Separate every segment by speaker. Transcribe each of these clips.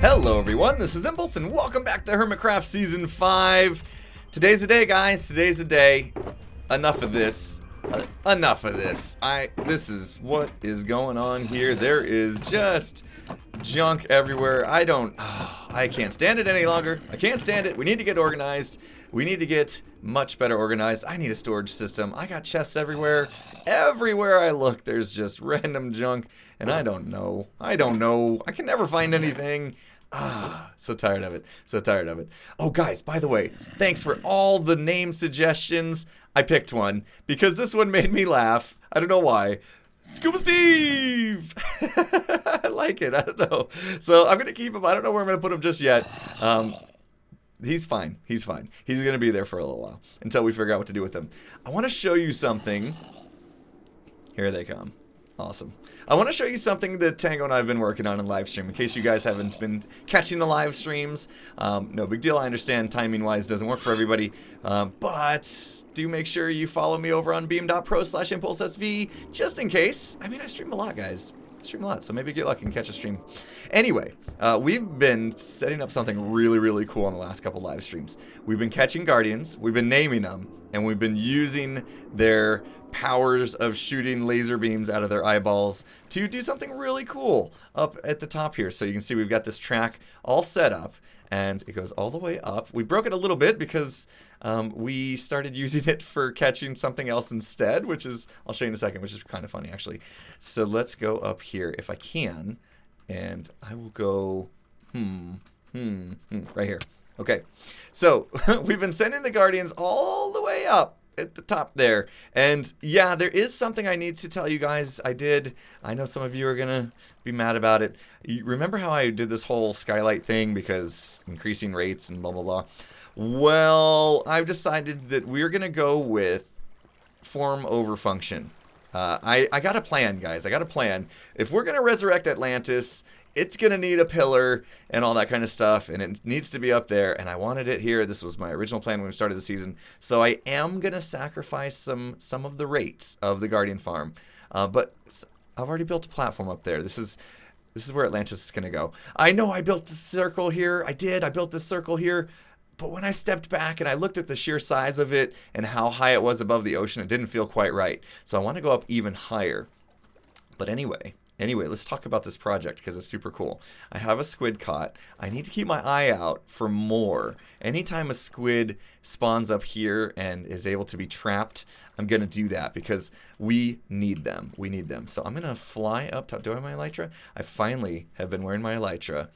Speaker 1: Hello everyone, this is Impulse and welcome back to HermitCraft Season 5. Today's the day, guys. Today's the day. Enough of this. Enough of this. This is what is going on here. There is just junk everywhere. I can't stand it any longer. I can't stand it. We need to get organized. We need to get much better organized. I need a storage system. I got chests everywhere. Everywhere I look, there's just random junk. And I don't know. I can never find anything. So tired of it. So tired of it. Oh, guys, by the way, thanks for all the name suggestions. I picked one because this one made me laugh. I don't know why. Scuba Steve! I like it. I don't know. So I'm going to keep him. I don't know where I'm going to put him just yet. He's fine. He's fine. He's going to be there for a little while until we figure out what to do with him. I want to show you something. Here they come. Awesome. I want to show you something that Tango and I have been working on in live stream, in case you guys haven't been catching the live streams. No big deal. I understand timing-wise doesn't work for everybody, but do make sure you follow me over on beam.pro/impulsesv, just in case. I mean, I stream a lot, guys. I stream a lot, so maybe get lucky and catch a stream. Anyway, we've been setting up something really, really cool on the last couple live streams. We've been catching guardians, we've been naming them, and we've been using their powers of shooting laser beams out of their eyeballs to do something really cool up at the top here. So you can see we've got this track all set up and it goes all the way up. We broke it a little bit because we started using it for catching something else instead, which is, I'll show you in a second, which is kind of funny actually. So let's go up here if I can, and I will go, right here. Okay, so we've been sending the guardians all the way up at the top there, and yeah, there is something I need to tell you guys. I know some of you are gonna be mad about it. You remember how I did this whole skylight thing because increasing rates and blah blah blah? Well, I've decided that we're gonna go with form over function. I got a plan, guys. I got a plan. If we're gonna resurrect Atlantis, it's going to need a pillar and all that kind of stuff, and it needs to be up there, and I wanted it here. This was my original plan when we started the season, so I am going to sacrifice some of the rates of the Guardian farm, but I've already built a platform up there. This is where Atlantis is going to go. I know I built this circle here. I built this circle here, but when I stepped back and I looked at the sheer size of it and how high it was above the ocean, it didn't feel quite right, so I want to go up even higher. But anyway, let's talk about this project because it's super cool. I have a squid caught. I need to keep my eye out for more. Anytime a squid spawns up here and is able to be trapped, I'm going to do that because we need them. We need them. So I'm going to fly up top. Do I have my elytra? I finally have been wearing my elytra.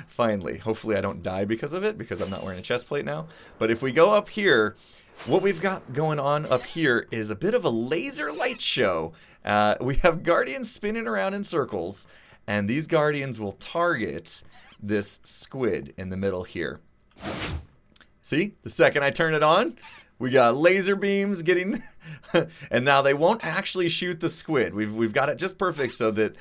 Speaker 1: Finally. Hopefully I don't die because of it because I'm not wearing a chest plate now. But if we go up here, what we've got going on up here is a bit of a laser light show. We have guardians spinning around in circles, and these guardians will target this squid in the middle here. See? The second I turn it on, we got laser beams getting... and now they won't actually shoot the squid. We've got it just perfect so that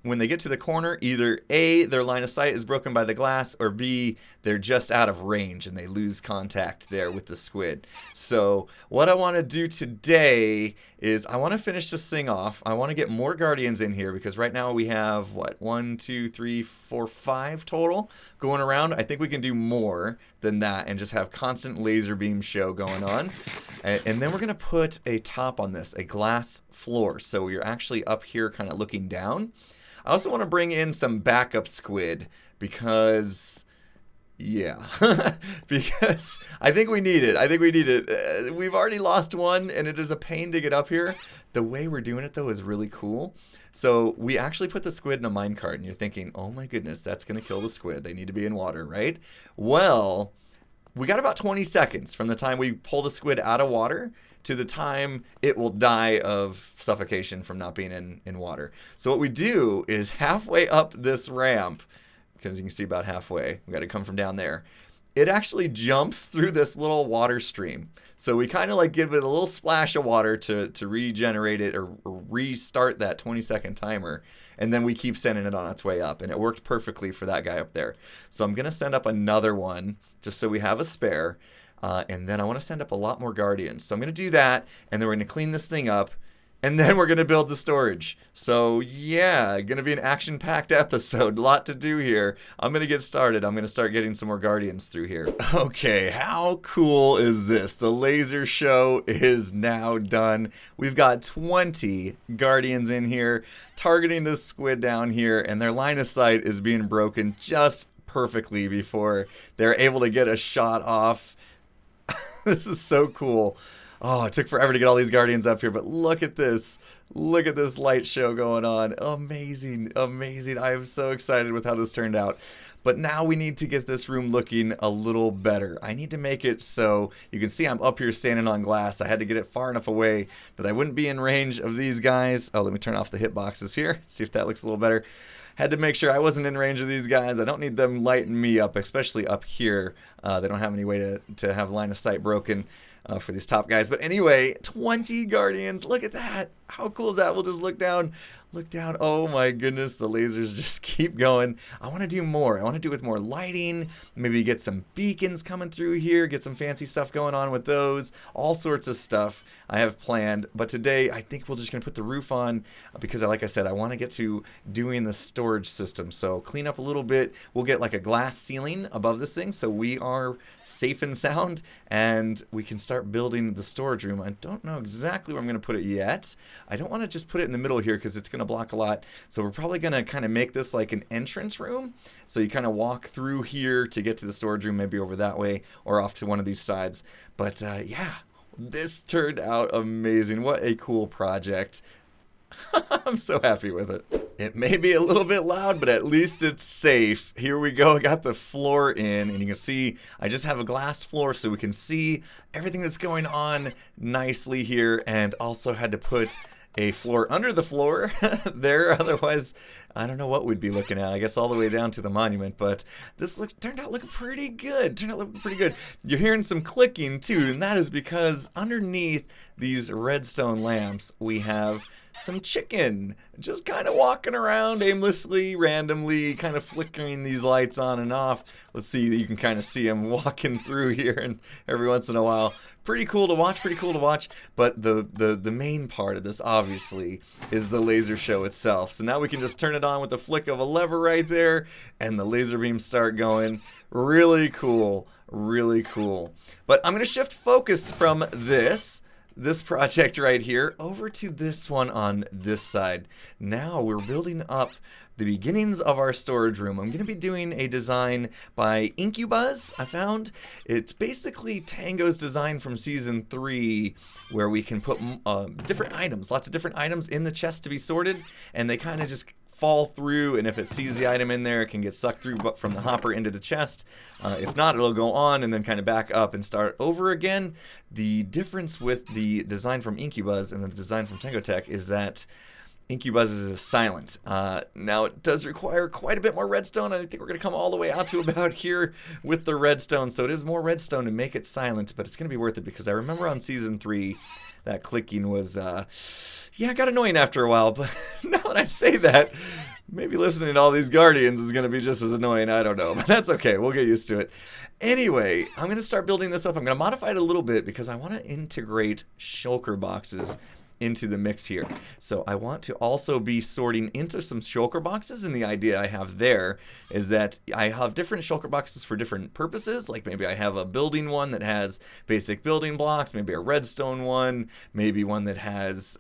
Speaker 1: when they get to the corner, either A, their line of sight is broken by the glass, or B, they're just out of range and they lose contact there with the squid. So what I want to do today is I want to finish this thing off. I want to get more guardians in here because right now we have, what, 1, 2, 3, 4, 5 total going around. I think we can do more than that and just have constant laser beam show going on. And then we're going to put a top on this, a glass floor. So you're actually up here kind of looking down. I also want to bring in some backup squid because, yeah, because I think we need it. I think we need it. We've already lost one and it is a pain to get up here. The way we're doing it though is really cool. So we actually put the squid in a minecart and you're thinking, oh my goodness, that's going to kill the squid. They need to be in water, right? Well, we got about 20 seconds from the time we pull the squid out of water to the time it will die of suffocation from not being in water. So what we do is halfway up this ramp, because you can see about halfway, we got to come from down there, it actually jumps through this little water stream. So we kind of like give it a little splash of water to regenerate it or restart that 20-second timer. And then we keep sending it on its way up. And it worked perfectly for that guy up there. So I'm going to send up another one just so we have a spare. And then I want to send up a lot more guardians. So I'm going to do that. And then we're going to clean this thing up. And then we're going to build the storage. So yeah, going to be an action-packed episode. A lot to do here. I'm going to get started. I'm going to start getting some more Guardians through here. Okay, how cool is this? The laser show is now done. We've got 20 Guardians in here targeting this squid down here, and their line of sight is being broken just perfectly before they're able to get a shot off. This is so cool. Oh, it took forever to get all these Guardians up here, but look at this. Look at this light show going on. Amazing, amazing. I am so excited with how this turned out. But now we need to get this room looking a little better. I need to make it so you can see I'm up here standing on glass. I had to get it far enough away that I wouldn't be in range of these guys. Oh, let me turn off the hitboxes here. See if that looks a little better. Had to make sure I wasn't in range of these guys. I don't need them lighting me up, especially up here. They don't have any way to have line of sight broken for these top guys. But anyway, 20 Guardians. Look at that. How cool is that? We'll just look down. Look down. Oh my goodness, the lasers just keep going. I want to do more. I want to do with more lighting. Maybe get some beacons coming through here. Get some fancy stuff going on with those. All sorts of stuff I have planned. But today, I think we're just going to put the roof on because, like I said, I want to get to doing the storage system. So clean up a little bit. We'll get like a glass ceiling above this thing so we are safe and sound. And we can start building the storage room. I don't know exactly where I'm going to put it yet. I don't want to just put it in the middle here because it's going to block a lot. So we're probably going to kind of make this like an entrance room. So you kind of walk through here to get to the storage room, maybe over that way or off to one of these sides. But yeah, this turned out amazing. What a cool project. I'm so happy with it. It may be a little bit loud, but at least it's safe. Here we go. I got the floor in, and you can see I just have a glass floor so we can see everything that's going on nicely here, and also had to put a floor under the floor there. Otherwise, I don't know what we'd be looking at. I guess all the way down to the monument. But this turned out looking pretty good. You're hearing some clicking too, and that is because underneath these redstone lamps, we have some chicken just kind of walking around aimlessly, randomly, kind of flickering these lights on and off. Let's see, you can kind of see them walking through here and every once in a while. Pretty cool to watch, but the main part of this, obviously, is the laser show itself. So now we can just turn it on with the flick of a lever right there, and the laser beams start going. Really cool, really cool. But I'm going to shift focus from this project right here over to this one on this side. Now we're building up the beginnings of our storage room. I'm going to be doing a design by Incubuzz, I found. It's basically Tango's design from Season 3, where we can put different items, lots of different items in the chest to be sorted, and they kind of just fall through, and if it sees the item in there, it can get sucked through from the hopper into the chest. If not, it'll go on and then kind of back up and start over again. The difference with the design from Incubuzz and the design from Tango Tech is that Incubuzz is silent. Now, it does require quite a bit more redstone. I think we're going to come all the way out to about here with the redstone. So it is more redstone to make it silent, but it's going to be worth it because I remember on Season 3, that clicking was, yeah, it got annoying after a while. But now that I say that, maybe listening to all these Guardians is going to be just as annoying. I don't know, but that's okay. We'll get used to it. Anyway, I'm going to start building this up. I'm going to modify it a little bit because I want to integrate shulker boxes into the mix here. So I want to also be sorting into some shulker boxes, and the idea I have there is that I have different shulker boxes for different purposes. Like maybe I have a building one that has basic building blocks, maybe a redstone one, maybe one that has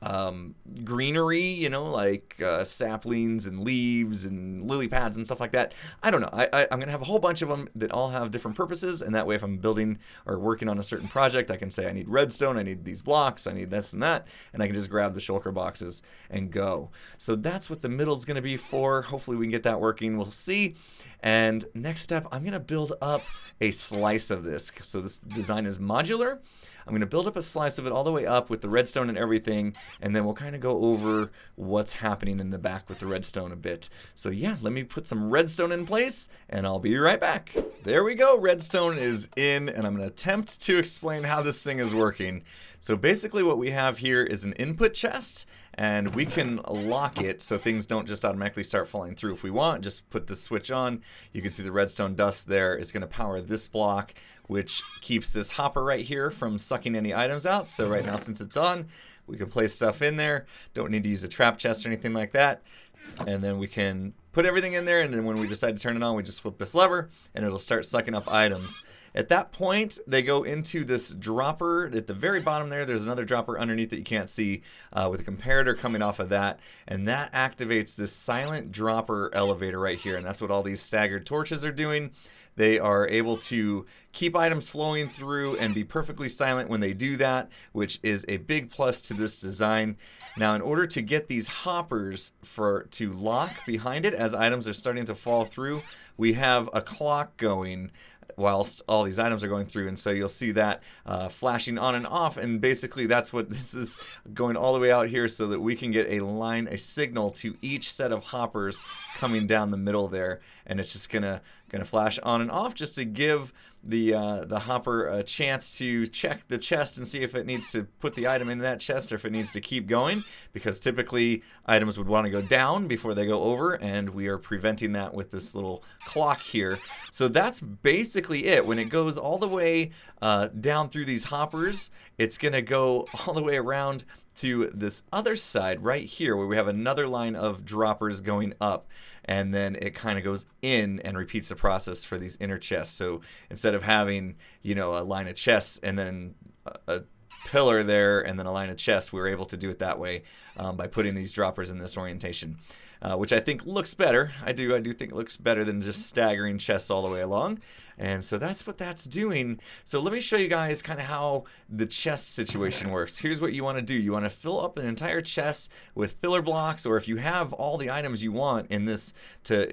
Speaker 1: greenery, you know, like saplings and leaves and lily pads and stuff like that. I don't know. I'm gonna have a whole bunch of them that all have different purposes, and that way if I'm building or working on a certain project, I can say I need redstone, I need these blocks, I need this and that, and I can just grab the shulker boxes and go. So that's what the middle's going to be for. Hopefully we can get that working. We'll see. And next step, I'm going to build up a slice of this. So this design is modular. I'm going to build up a slice of it all the way up with the redstone and everything, and then we'll kind of go over what's happening in the back with the redstone a bit. So yeah, let me put some redstone in place, and I'll be right back. There we go. Redstone is in, and I'm going to attempt to explain how this thing is working. So basically what we have here is an input chest, and we can lock it so things don't just automatically start falling through. If we want, just put the switch on. You can see the redstone dust there is going to power this block, which keeps this hopper right here from sucking any items out. So right now, since it's on, We can place stuff in there. Don't need to use a trap chest or anything like that. And then we can put everything in there, and then when we decide to turn it on, we just flip this lever, and it'll start sucking up items. At that point, they go into this dropper. At the very bottom there's another dropper underneath that you can't see with a comparator coming off of that. And that activates this silent dropper elevator right here. And that's what all these staggered torches are doing. They are able to keep items flowing through and be perfectly silent when they do that, which is a big plus to this design. Now, in order to get these hoppers to lock behind it as items are starting to fall through, we have a clock going whilst all these items are going through, and so you'll see that flashing on and off, and basically that's what this is going all the way out here so that we can get a signal to each set of hoppers coming down the middle there, and it's just gonna flash on and off just to give the hopper a chance to check the chest and see if it needs to put the item into that chest or if it needs to keep going, because typically items would want to go down before they go over, and we are preventing that with this little clock here. So that's basically it. When it goes all the way down through these hoppers, it's going to go all the way around to this other side right here where we have another line of droppers going up, and then it kind of goes in and repeats the process for these inner chests. So instead of having, you know, a line of chests and then a pillar there and then a line of chests, we were able to do it that way by putting these droppers in this orientation, which I think looks better. I do think it looks better than just staggering chests all the way along. And so that's what that's doing. So let me show you guys kind of how the chest situation works. Here's what you want to do. You want to fill up an entire chest with filler blocks, or if you have all the items you want in this to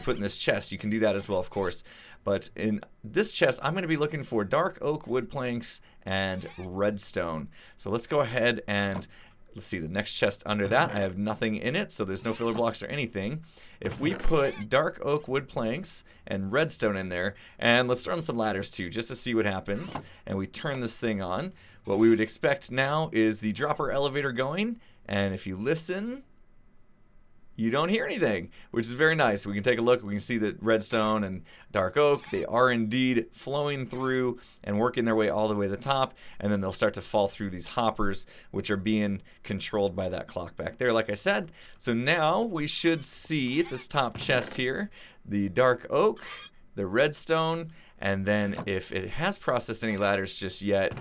Speaker 1: put in this chest, you can do that as well, of course. But in this chest, I'm going to be looking for dark oak wood planks and redstone. So let's go ahead and let's see, the next chest under that, I have nothing in it, so there's no filler blocks or anything. If we put dark oak wood planks and redstone in there, and let's throw in some ladders too, just to see what happens, and we turn this thing on, what we would expect now is the dropper elevator going, and if you listen, you don't hear anything, which is very nice. We can take a look. We can see that redstone and dark oak, they are indeed flowing through and working their way all the way to the top, and then they'll start to fall through these hoppers, which are being controlled by that clock back there, like I said. So now we should see this top chest here, the dark oak, the redstone, and then if it has processed any ladders just yet,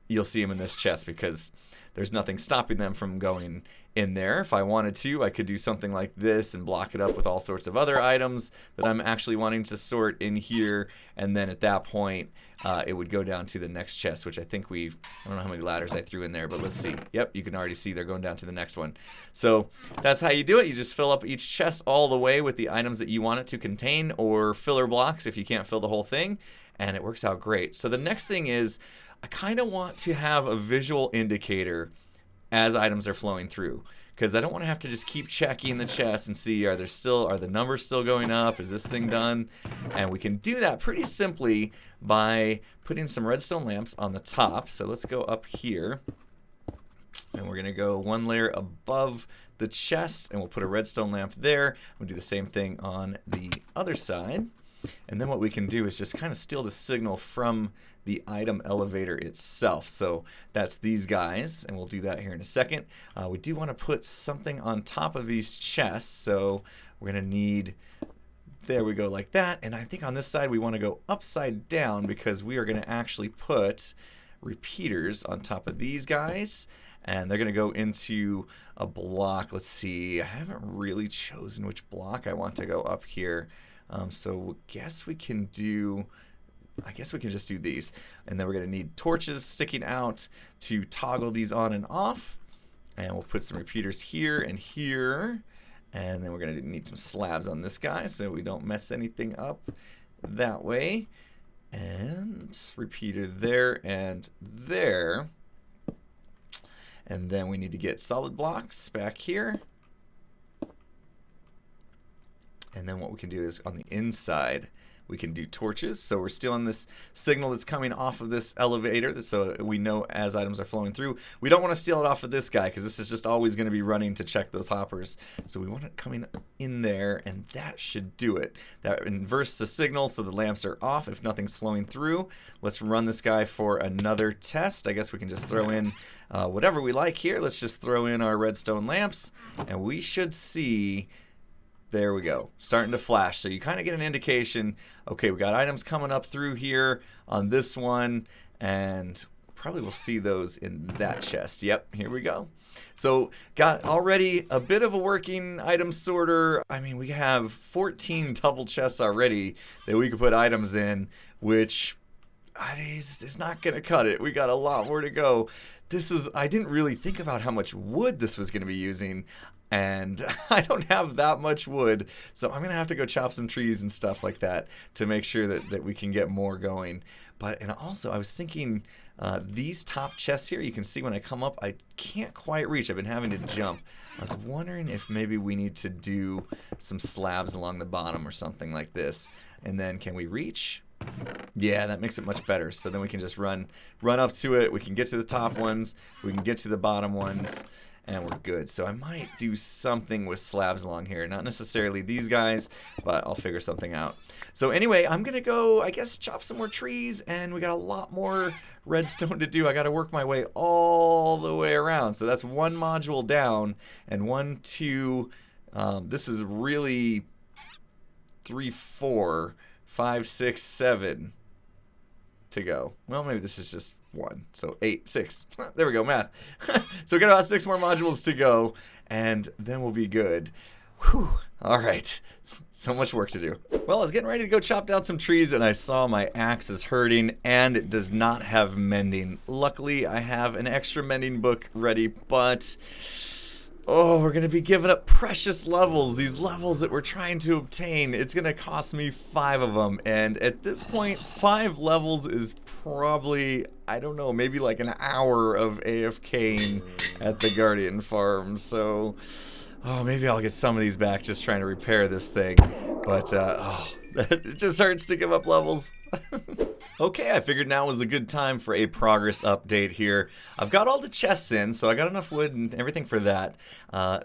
Speaker 1: you'll see them in this chest because there's nothing stopping them from going in there. If I wanted to, I could do something like this and block it up with all sorts of other items that I'm actually wanting to sort in here, and then at that point it would go down to the next chest, which I think I don't know how many ladders I threw in there, but let's see. Yep, you can already see they're going down to the next one. So that's how you do it. You just fill up each chest all the way with the items that you want it to contain, or filler blocks if you can't fill the whole thing, and it works out great. So the next thing is, I kind of want to have a visual indicator as items are flowing through, because I don't want to have to just keep checking the chest and see, are the numbers still going up? Is this thing done? And we can do that pretty simply by putting some redstone lamps on the top. So let's go up here, and we're going to go one layer above the chest, and we'll put a redstone lamp there. We'll do the same thing on the other side. And then what we can do is just kind of steal the signal from the item elevator itself. So that's these guys, and we'll do that here in a second. We do want to put something on top of these chests, so we're going to need, there we go, like that. And I think on this side we want to go upside down, because we are going to actually put repeaters on top of these guys, and they're going to go into a block. Let's see, I haven't really chosen which block I want to go up here. So I guess we can just do these. And then we're going to need torches sticking out to toggle these on and off. And we'll put some repeaters here and here. And then we're going to need some slabs on this guy so we don't mess anything up that way. And repeater there and there. And then we need to get solid blocks back here. And then what we can do is on the inside, We can do torches, so we're stealing this signal that's coming off of this elevator, so we know as items are flowing through. We don't want to steal it off of this guy, because this is just always going to be running to check those hoppers. So we want it coming in there, and that should do it. That inverts the signal, so the lamps are off if nothing's flowing through. Let's run this guy for another test. I guess we can just throw in whatever we like here. Let's just throw in our redstone lamps, and we should see... There we go, starting to flash. So you kind of get an indication, okay, we got items coming up through here on this one, and probably we'll see those in that chest. Yep, here we go. So got already a bit of a working item sorter. I mean, we have 14 double chests already that we could put items in, which is not going to cut it. We got a lot more to go. I didn't really think about how much wood this was going to be using. And I don't have that much wood, so I'm going to have to go chop some trees and stuff like that to make sure that we can get more going. And also, I was thinking these top chests here, you can see when I come up, I can't quite reach. I've been having to jump. I was wondering if maybe we need to do some slabs along the bottom or something like this. And then can we reach? Yeah, that makes it much better. So then we can just run up to it. We can get to the top ones. We can get to the bottom ones. And we're good. So I might do something with slabs along here. Not necessarily these guys, but I'll figure something out. So anyway, I'm going to go, I guess, chop some more trees. And we got a lot more redstone to do. I got to work my way all the way around. So that's one module down. And 1, 2, this is really 3, 4, 5, 6, 7 to go. Well, maybe this is just 1. So 8, 6. There we go, math. So we got about 6 more modules to go, and then we'll be good. Whew. All right. So much work to do. Well, I was getting ready to go chop down some trees, and I saw my axe is hurting, and it does not have mending. Luckily, I have an extra mending book ready, but... oh, we're going to be giving up precious levels, these levels that we're trying to obtain. It's going to cost me 5 of them, and at this point, 5 levels is probably, I don't know, maybe like an hour of AFKing at the Guardian farm. So, oh, maybe I'll get some of these back just trying to repair this thing. But, it just hurts to give up levels. Okay, I figured now was a good time for a progress update here. I've got all the chests in, so I got enough wood and everything for that.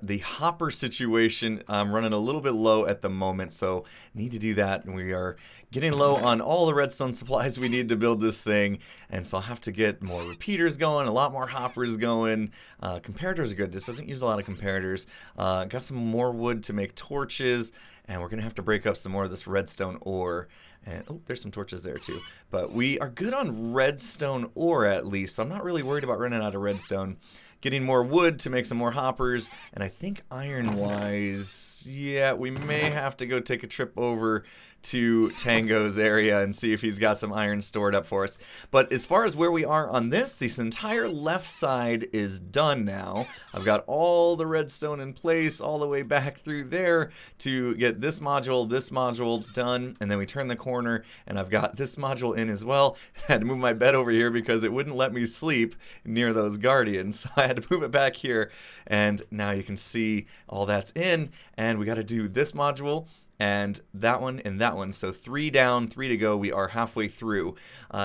Speaker 1: The hopper situation, I'm running a little bit low at the moment, so need to do that. And we are getting low on all the redstone supplies we need to build this thing, and so I'll have to get more repeaters going, a lot more hoppers going. Comparators are good. This doesn't use a lot of comparators. Got some more wood to make torches, and we're going to have to break up some more of this redstone ore. And, oh, there's some torches there too. But we are good on redstone ore at least, so I'm not really worried about running out of redstone. Getting more wood to make some more hoppers, and I think iron-wise, yeah, we may have to go take a trip over to Tango's area and see if he's got some iron stored up for us. But as far as where we are on this entire left side is done now. I've got all the redstone in place all the way back through there to get this module done, and then we turn the corner and I've got this module in as well. I had to move my bed over here because it wouldn't let me sleep near those guardians, so I had to move it back here, and now you can see all that's in, and we got to do this module and that one, so 3 down, 3 to go. We are halfway through.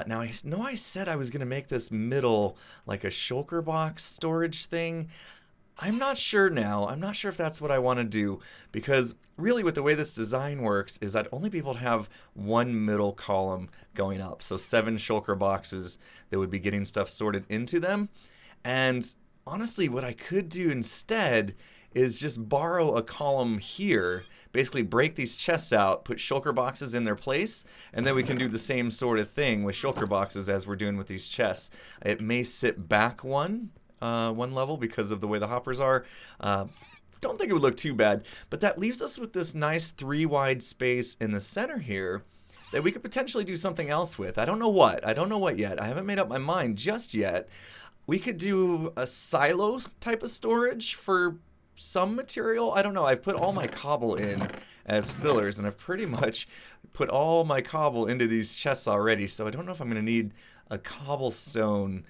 Speaker 1: Now I know I said I was gonna make this middle like a shulker box storage thing. I'm not sure now. I'm not sure if that's what I want to do, because really with the way this design works is I'd only be able to have one middle column going up, so 7 shulker boxes that would be getting stuff sorted into them. And honestly, what I could do instead is just borrow a column here, basically break these chests out, put shulker boxes in their place, and then we can do the same sort of thing with shulker boxes as we're doing with these chests. It may sit back one level because of the way the hoppers are. Don't think it would look too bad, but that leaves us with this nice 3 wide space in the center here that we could potentially do something else with. I don't know what. I don't know what yet. I haven't made up my mind just yet. We could do a silo type of storage for some material. I don't know. I've put all my cobble in as fillers, and I've pretty much put all my cobble into these chests already, so I don't know if I'm going to need a cobblestone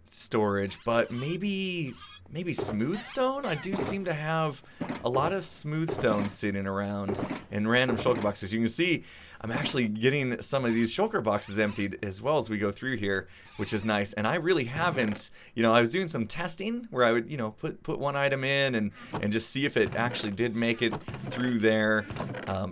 Speaker 1: storage, but maybe maybe smooth stone. I do seem to have a lot of smooth stone sitting around in random shulker boxes. You can see I'm actually getting some of these shulker boxes emptied as well as we go through here, which is nice. And I really haven't, you know, I was doing some testing where I would, you know, put one item in and just see if it actually did make it through there.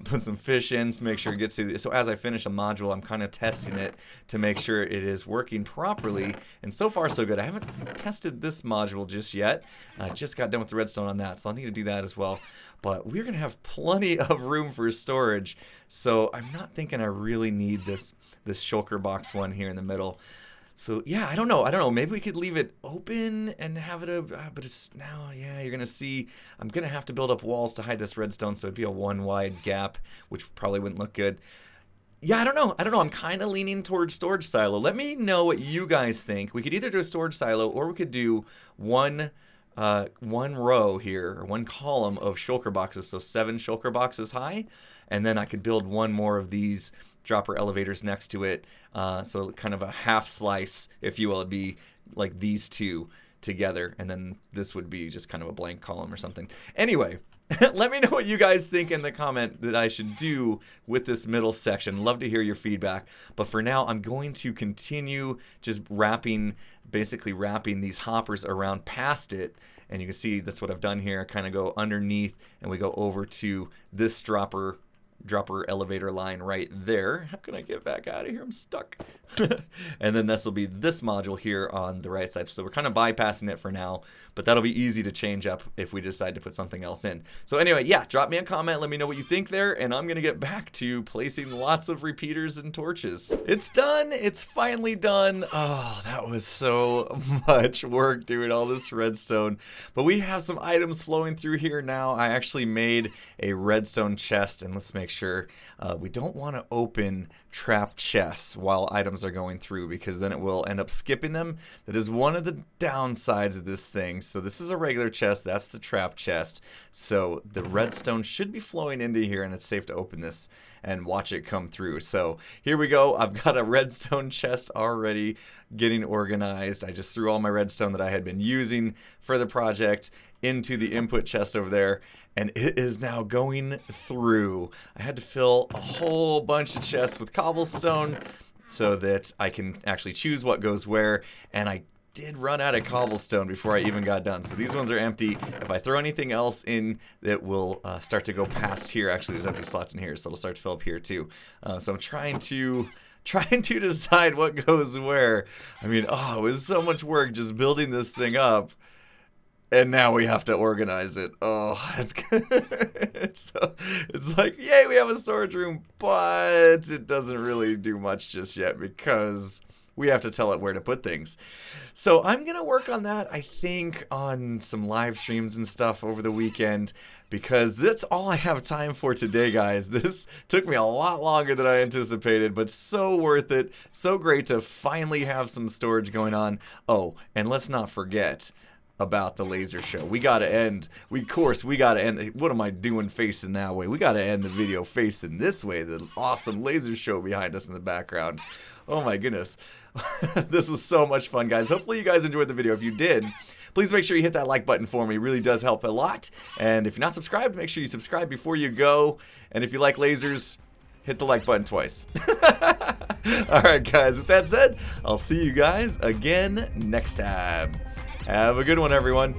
Speaker 1: Put some fish in to make sure it gets to. So as I finish a module, I'm kind of testing it to make sure it is working properly. And so far so good. I haven't tested this module just yet. I just got done with the redstone on that, so I'll need to do that as well. But we're gonna have plenty of room for storage, so I'm not thinking I really need this shulker box one here in the middle. So yeah, I don't know. Maybe we could leave it open and have it but it's now, yeah, you're gonna see I'm gonna have to build up walls to hide this redstone, so it'd be a one wide gap, which probably wouldn't look good. Yeah, I don't know. I'm kind of leaning towards storage silo. Let me know what you guys think. We could either do a storage silo or we could do one row here, or one column of shulker boxes, so 7 shulker boxes high, and then I could build one more of these dropper elevators next to it, so kind of a half slice, if you will. It'd be like these two together, and then this would be just kind of a blank column or something. Anyway, let me know what you guys think in the comment that I should do with this middle section. Love to hear your feedback. But for now, I'm going to continue just basically wrapping these hoppers around past it. And you can see that's what I've done here. I kind of go underneath and we go over to this dropper elevator line right there. How can I get back out of here? I'm stuck. And then this will be this module here on the right side. So we're kind of bypassing it for now, but that'll be easy to change up if we decide to put something else in. So anyway, yeah, drop me a comment. Let me know what you think there, and I'm going to get back to placing lots of repeaters and torches. It's done. It's finally done. Oh, that was so much work doing all this redstone. But we have some items flowing through here now. I actually made a redstone chest, and let's make sure we don't want to open trap chests while items are going through, because then it will end up skipping them. That is one of the downsides of this thing. So this is a regular chest, that's the trap chest. So the redstone should be flowing into here, and it's safe to open this and watch it come through. So here we go. I've got a redstone chest already getting organized. I just threw all my redstone that I had been using for the project into the input chest over there, and it is now going through. I had to fill a whole bunch of chests with cobblestone so that I can actually choose what goes where, and I did run out of cobblestone before I even got done. So these ones are empty. If I throw anything else in, that will start to go past here. Actually, there's empty slots in here, so it'll start to fill up here too. So I'm trying to decide what goes where. I mean, oh, it was so much work just building this thing up. And now we have to organize it. Oh, it's good. It's like, yay, we have a storage room, but it doesn't really do much just yet because we have to tell it where to put things. So I'm going to work on that, I think, on some live streams and stuff over the weekend, because that's all I have time for today, guys. This took me a lot longer than I anticipated, but so worth it. So great to finally have some storage going on. Oh, and let's not forget about the laser show. We gotta end. Of course, we gotta end. What am I doing facing that way? We gotta end the video facing this way. The awesome laser show behind us in the background. Oh my goodness. This was so much fun, guys. Hopefully you guys enjoyed the video. If you did, please make sure you hit that like button for me. It really does help a lot. And if you're not subscribed, make sure you subscribe before you go. And if you like lasers, hit the like button twice. Alright guys, with that said, I'll see you guys again next time. Have a good one, everyone.